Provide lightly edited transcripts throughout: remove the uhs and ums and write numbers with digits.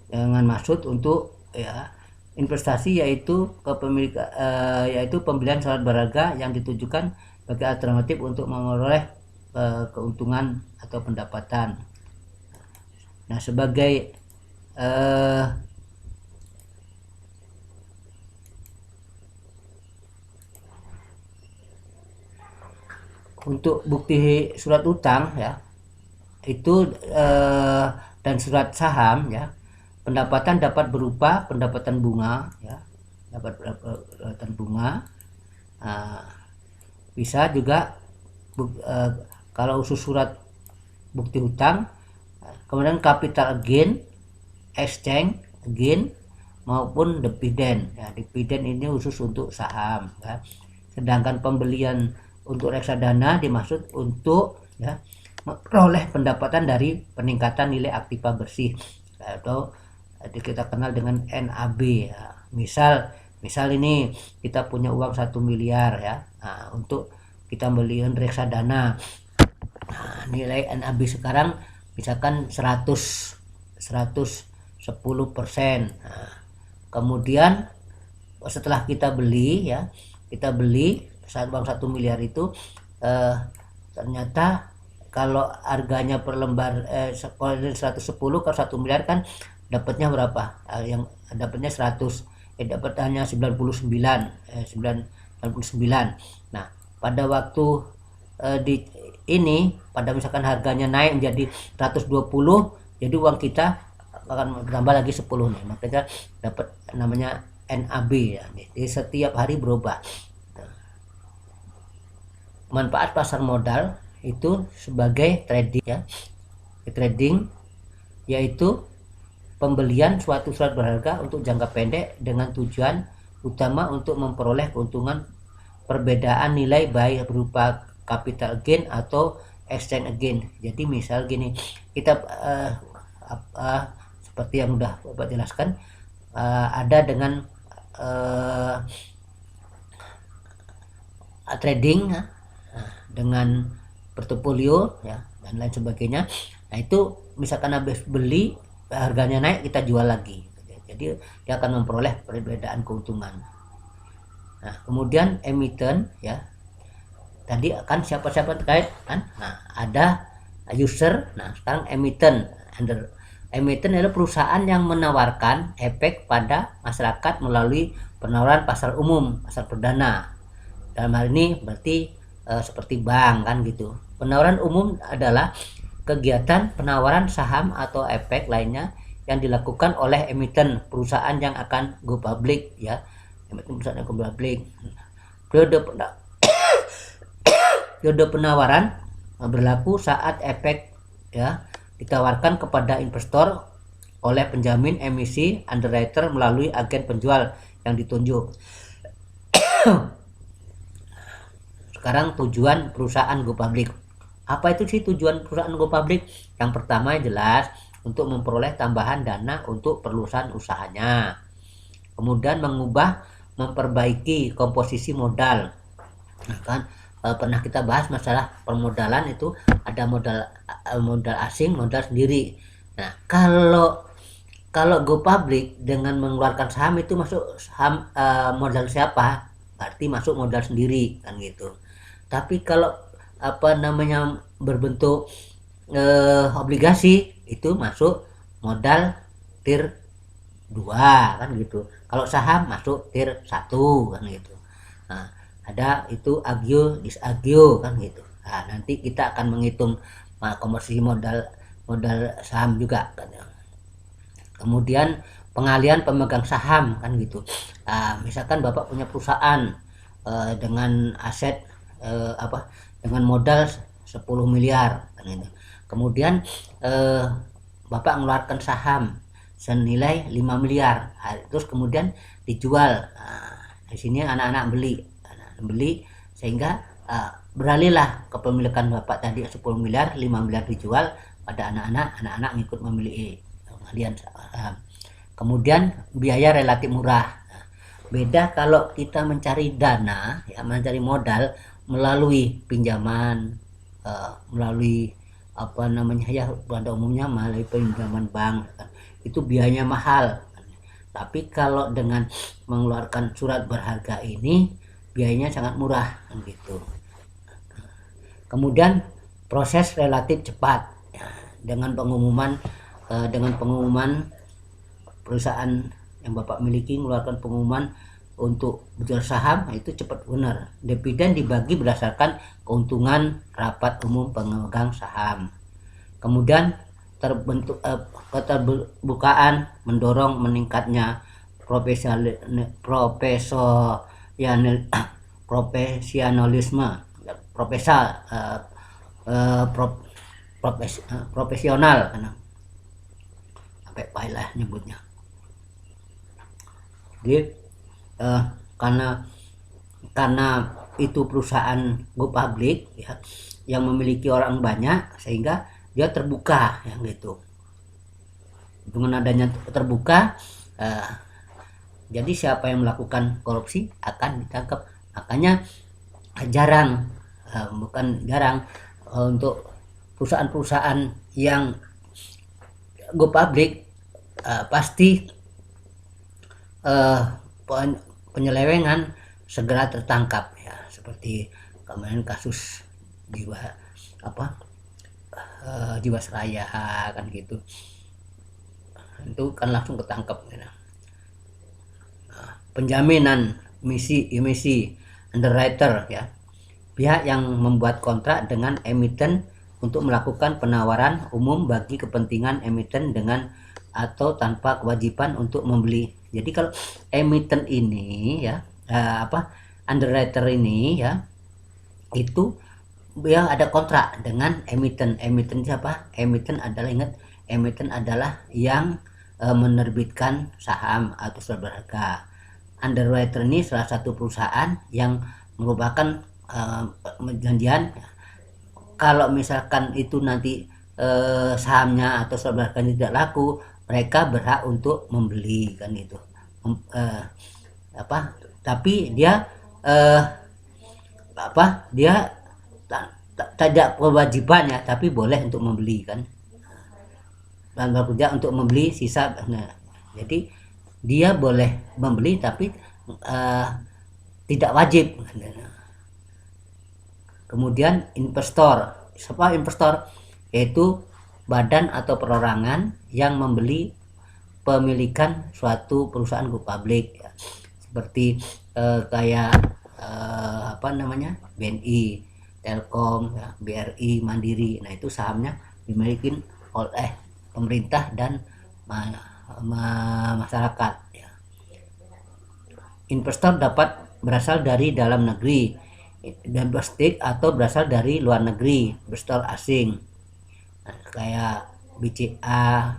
dengan maksud untuk ya investasi, yaitu kepemilikan yaitu pembelian surat berharga yang ditujukan bagi alternatif untuk memperoleh keuntungan atau pendapatan. Nah, sebagai untuk bukti surat utang ya itu dan surat saham ya, pendapatan dapat berupa pendapatan bunga ya, dapat pendapatan bunga. Bisa juga kalau usus surat bukti hutang, kemudian capital gain, exchange gain, maupun dividen ya. Dividen ini khusus untuk saham ya. Sedangkan pembelian untuk reksadana dimaksud untuk ya memperoleh pendapatan dari peningkatan nilai aktiva bersih atau kita kenal dengan NAB ya. Misal ini kita punya uang 1 miliar ya. Nah, untuk kita beliin reksadana. Nah, nilai NAB sekarang misalkan 110%. Nah, kemudian setelah kita beli saat uang 1 miliar itu ternyata kalau harganya per lembar 110, kalau 1 miliar kan dapatnya berapa? Yang dapatnya 100, dapat hanya 99. Nah, pada waktu pada misalkan harganya naik menjadi 120, jadi uang kita akan bertambah lagi 10 nih. Maka kita dapat namanya NAB ya. Jadi setiap hari berubah. Manfaat pasar modal itu sebagai trading ya. Trading yaitu pembelian suatu surat berharga untuk jangka pendek dengan tujuan utama untuk memperoleh keuntungan perbedaan nilai baik berupa capital gain atau exchange gain. Jadi misal gini, kita seperti yang udah Bapak jelaskan, ada dengan trading dengan portofolio ya dan lain sebagainya. Nah, itu misalkan habis beli harganya naik, kita jual lagi. Jadi dia akan memperoleh perbedaan keuntungan. Nah, kemudian emiten ya. Tadi kan siapa-siapa terkait kan? Nah, ada user. Nah, sekarang emiten. Emiten adalah perusahaan yang menawarkan efek pada masyarakat melalui penawaran pasar umum, pasar perdana. Dalam hal ini berarti seperti bank kan gitu. Penawaran umum adalah kegiatan penawaran saham atau efek lainnya yang dilakukan oleh emiten perusahaan yang akan go public ya. Emiten perusahaan yang go public. Periode penawaran berlaku saat efek ya ditawarkan kepada investor oleh penjamin emisi underwriter melalui agen penjual yang ditunjuk. Sekarang tujuan perusahaan go public. Apa itu sih tujuan perusahaan go public? Yang pertama jelas untuk memperoleh tambahan dana untuk perluasan usahanya. Kemudian memperbaiki komposisi modal. Nah, kan pernah kita bahas masalah permodalan itu ada modal asing, modal sendiri. Nah, kalau go public dengan mengeluarkan saham itu masuk saham modal siapa? Berarti masuk modal sendiri kan gitu. Tapi kalau berbentuk obligasi itu masuk modal tier 2 kan gitu. Kalau saham masuk tier 1 kan gitu. Nah, ada itu agio disagio kan gitu. Nah, nanti kita akan menghitung komposisi modal saham juga kan. Kemudian pengalihan pemegang saham kan gitu. Nah, misalkan Bapak punya perusahaan dengan aset dengan modal 10 miliar kan gitu. Kemudian Bapak mengeluarkan saham senilai 5 miliar. Nah, terus kemudian dijual. Nah, di sini anak-anak beli sehingga beralihlah kepemilikan Bapak tadi 10 miliar, 5 miliar dijual pada anak-anak ngikut memilih pengalihan saham. Kemudian biaya relatif murah. Nah, beda kalau kita mencari dana ya, mencari modal melalui pinjaman, melalui pada umumnya melalui pinjaman bank kan. itu biayanya mahal. Tapi kalau dengan mengeluarkan surat berharga ini biayanya sangat murah kan gitu. Kemudian proses relatif cepat ya, dengan pengumuman perusahaan yang Bapak miliki mengeluarkan pengumuman untuk berjual saham, itu cepat benar. Dividen dibagi berdasarkan keuntungan rapat umum pemegang saham. Kemudian keterbukaan mendorong meningkatnya profesional sampai payah nyebutnya. Jadi karena itu perusahaan go public ya, yang memiliki orang banyak, sehingga dia terbuka yang gitu. Dengan adanya terbuka, jadi siapa yang melakukan korupsi akan ditangkap. Makanya bukan jarang untuk perusahaan-perusahaan yang go public pasti penyelewengan segera tertangkap ya, seperti kemarin kasus Jiwasraya kan gitu, itu kan langsung ketangkep ya. Penjaminan emisi underwriter ya, pihak yang membuat kontrak dengan emiten untuk melakukan penawaran umum bagi kepentingan emiten dengan atau tanpa kewajiban untuk membeli. Jadi kalau emiten ini ya, underwriter ini ya, itu dia ada kontrak dengan emiten. Emiten siapa? Emiten adalah yang menerbitkan saham atau surat berharga. Underwriter ini salah satu perusahaan yang merupakan perjanjian. Kalau misalkan itu nanti sahamnya atau surat berharga tidak laku, mereka berhak untuk membeli kan gitu. Tapi dia tidak kewajiban ya, tapi boleh untuk membeli kan, dan bekerja untuk membeli sisa. Jadi dia boleh membeli tapi tidak wajib. Kemudian investor, siapa investor? Yaitu badan atau perorangan yang membeli pemilikan suatu perusahaan go public ya. Seperti kayak BNI, Telkom ya, BRI, Mandiri. Nah itu sahamnya dimiliki oleh pemerintah dan masyarakat ya. Investor dapat berasal dari dalam negeri, domestik, atau berasal dari luar negeri, investor asing. Nah, kayak BCA,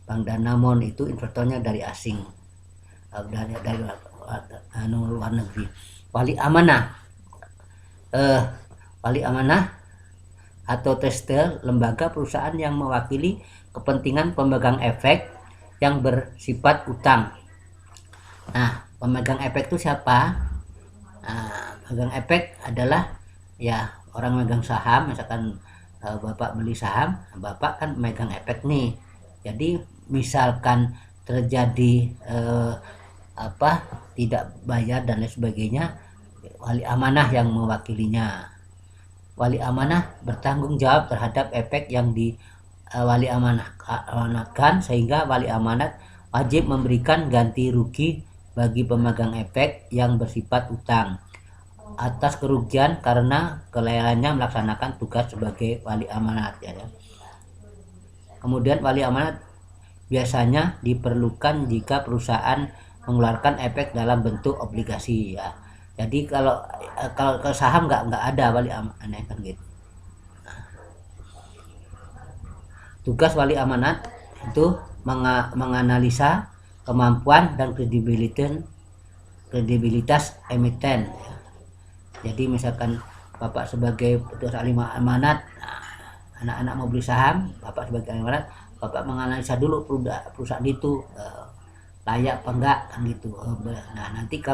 Bank Danamon, itu investornya dari asing, dari luar negeri. Wali amanah atau tester, lembaga perusahaan yang mewakili kepentingan pemegang efek yang bersifat utang. Nah, pemegang efek itu siapa? Pemegang efek adalah ya orang megang saham. Misalkan Bapak beli saham, Bapak kan megang efek nih. Jadi misalkan terjadi tidak bayar dan lain sebagainya, wali amanah yang mewakilinya. Wali amanah bertanggung jawab terhadap efek yang wali amanatkan, sehingga wali amanat wajib memberikan ganti rugi bagi pemegang efek yang bersifat utang atas kerugian karena kelalaiannya melaksanakan tugas sebagai wali amanat ya. Kemudian wali amanat biasanya diperlukan jika perusahaan mengeluarkan efek dalam bentuk obligasi ya. Jadi kalau saham nggak ada wali amanat kan gitu. Tugas wali amanat itu menganalisa kemampuan dan kredibilitas emiten ya. Jadi misalkan Bapak sebagai petugas ahli amanat, anak-anak mau beli saham, Bapak sebagai ahli amanat, Bapak menganalisa dulu perusahaan itu layak apa enggak kan gitu. Nah nanti kalau